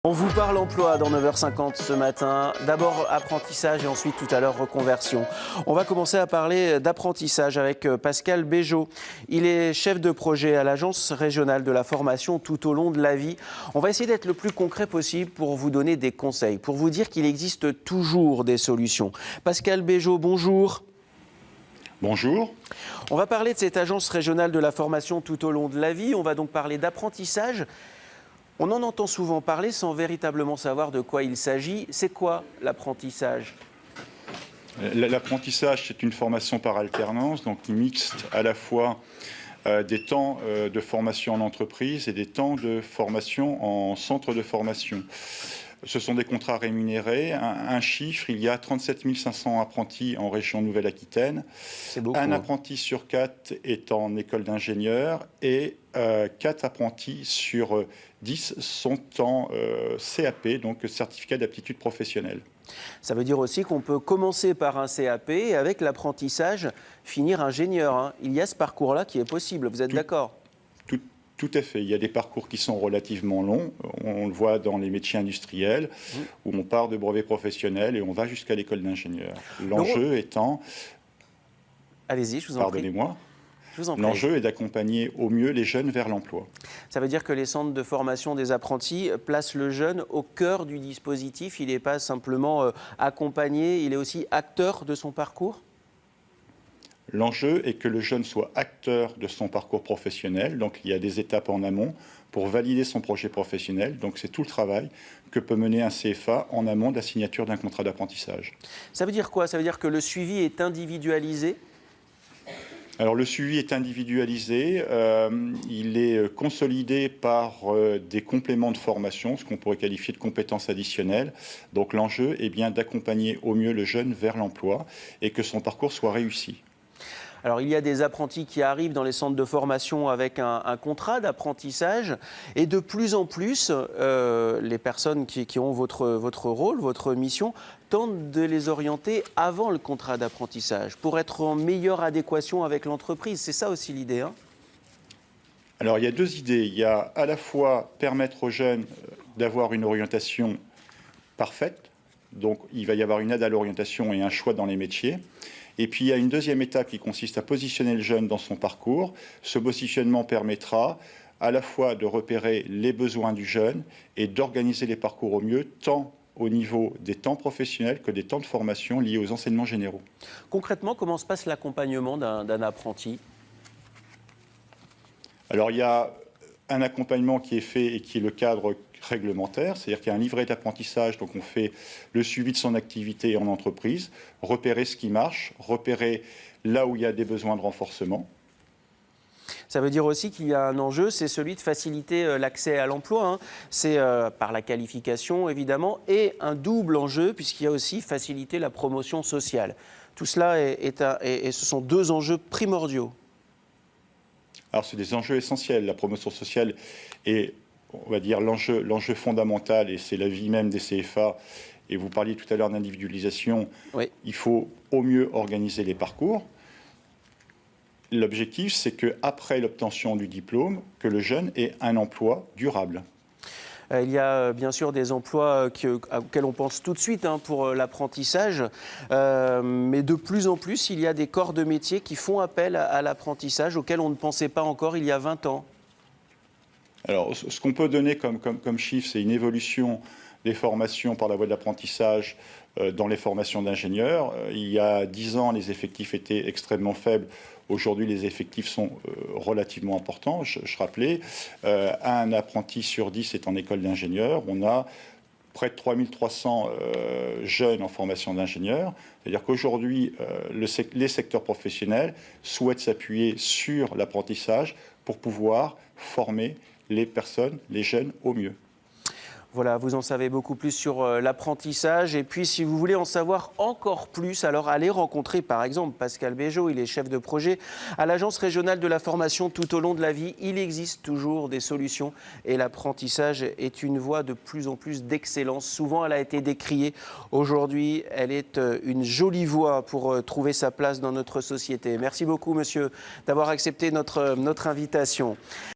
On vous parle emploi dans 9h50 ce matin. D'abord apprentissage et ensuite tout à l'heure reconversion. On va commencer à parler d'apprentissage avec Pascal Béjot. Il est chef de projet à l'Agence régionale de la formation tout au long de la vie. On va essayer d'être le plus concret possible pour vous donner des conseils, pour vous dire qu'il existe toujours des solutions. Pascal Béjot, bonjour. Bonjour. On va parler de cette Agence régionale de la formation tout au long de la vie. On va donc parler d'apprentissage. On en entend souvent parler sans véritablement savoir de quoi il s'agit. C'est quoi l'apprentissage ? L'apprentissage, c'est une formation par alternance, donc mixte à la fois des temps de formation en entreprise et des temps de formation en centre de formation. Ce sont des contrats rémunérés. Un chiffre, il y a 37 500 apprentis en région Nouvelle-Aquitaine. C'est beaucoup. Un apprenti sur 4 est en école d'ingénieur et 4 apprentis sur 10 sont en CAP, donc certificat d'aptitude professionnelle. Ça veut dire aussi qu'on peut commencer par un CAP et avec l'apprentissage finir ingénieur. Il y a ce parcours-là qui est possible, vous êtes d'accord ? Tout à fait. Il y a des parcours qui sont relativement longs. On le voit dans les métiers industriels, où on part de brevet professionnel et on va jusqu'à l'école d'ingénieur. L'enjeu étant... Allez-y, je vous en prie. Pardonnez-moi. L'enjeu est d'accompagner au mieux les jeunes vers l'emploi. Ça veut dire que les centres de formation des apprentis placent le jeune au cœur du dispositif. Il n'est pas simplement accompagné, il est aussi acteur de son parcours ? L'enjeu est que le jeune soit acteur de son parcours professionnel. Donc, il y a des étapes en amont pour valider son projet professionnel. Donc, c'est tout le travail que peut mener un CFA en amont de la signature d'un contrat d'apprentissage. Ça veut dire quoi ? Ça veut dire que le suivi est individualisé ? Alors, le suivi est individualisé. Il est consolidé par des compléments de formation, ce qu'on pourrait qualifier de compétences additionnelles. Donc, l'enjeu est bien d'accompagner au mieux le jeune vers l'emploi et que son parcours soit réussi. Alors, il y a des apprentis qui arrivent dans les centres de formation avec un contrat d'apprentissage et de plus en plus, les personnes qui ont votre rôle, votre mission, tentent de les orienter avant le contrat d'apprentissage pour être en meilleure adéquation avec l'entreprise. C'est ça aussi l'idée, hein ? Alors, il y a deux idées. Il y a à la fois permettre aux jeunes d'avoir une orientation parfaite. Donc, il va y avoir une aide à l'orientation et un choix dans les métiers. Et puis, il y a une deuxième étape qui consiste à positionner le jeune dans son parcours. Ce positionnement permettra à la fois de repérer les besoins du jeune et d'organiser les parcours au mieux, tant au niveau des temps professionnels que des temps de formation liés aux enseignements généraux. Concrètement, comment se passe l'accompagnement d'un apprenti ? Alors, il y a un accompagnement qui est fait et qui est le cadre réglementaire, c'est-à-dire qu'il y a un livret d'apprentissage, donc on fait le suivi de son activité en entreprise, repérer ce qui marche, repérer là où il y a des besoins de renforcement. Ça veut dire aussi qu'il y a un enjeu, c'est celui de faciliter l'accès à l'emploi. C'est par la qualification, évidemment, et un double enjeu, puisqu'il y a aussi faciliter la promotion sociale. Tout cela et ce sont deux enjeux primordiaux. Alors, c'est des enjeux essentiels. La promotion sociale est, on va dire, l'enjeu fondamental, et c'est la vie même des CFA. Et vous parliez tout à l'heure d'individualisation. Oui. Il faut au mieux organiser les parcours. L'objectif, c'est qu'après l'obtention du diplôme, que le jeune ait un emploi durable. Il y a bien sûr des emplois auxquels on pense tout de suite pour l'apprentissage, mais de plus en plus, il y a des corps de métier qui font appel à l'apprentissage auxquels on ne pensait pas encore il y a 20 ans. Alors, ce qu'on peut donner comme chiffre, c'est une évolution des formations par la voie de l'apprentissage dans les formations d'ingénieurs. Il y a 10 ans, les effectifs étaient extrêmement faibles. Aujourd'hui, les effectifs sont relativement importants. Je rappelais, un apprenti sur 10 est en école d'ingénieur. On a près de 3300 jeunes en formation d'ingénieur. C'est-à-dire qu'aujourd'hui, les secteurs professionnels souhaitent s'appuyer sur l'apprentissage pour pouvoir former les personnes, les jeunes, au mieux. Voilà, vous en savez beaucoup plus sur l'apprentissage. Et puis, si vous voulez en savoir encore plus, alors allez rencontrer, par exemple, Pascal Béjot. Il est chef de projet à l'Agence régionale de la formation tout au long de la vie. Il existe toujours des solutions et l'apprentissage est une voie de plus en plus d'excellence. Souvent, elle a été décriée. Aujourd'hui, elle est une jolie voie pour trouver sa place dans notre société. Merci beaucoup, monsieur, d'avoir accepté notre invitation.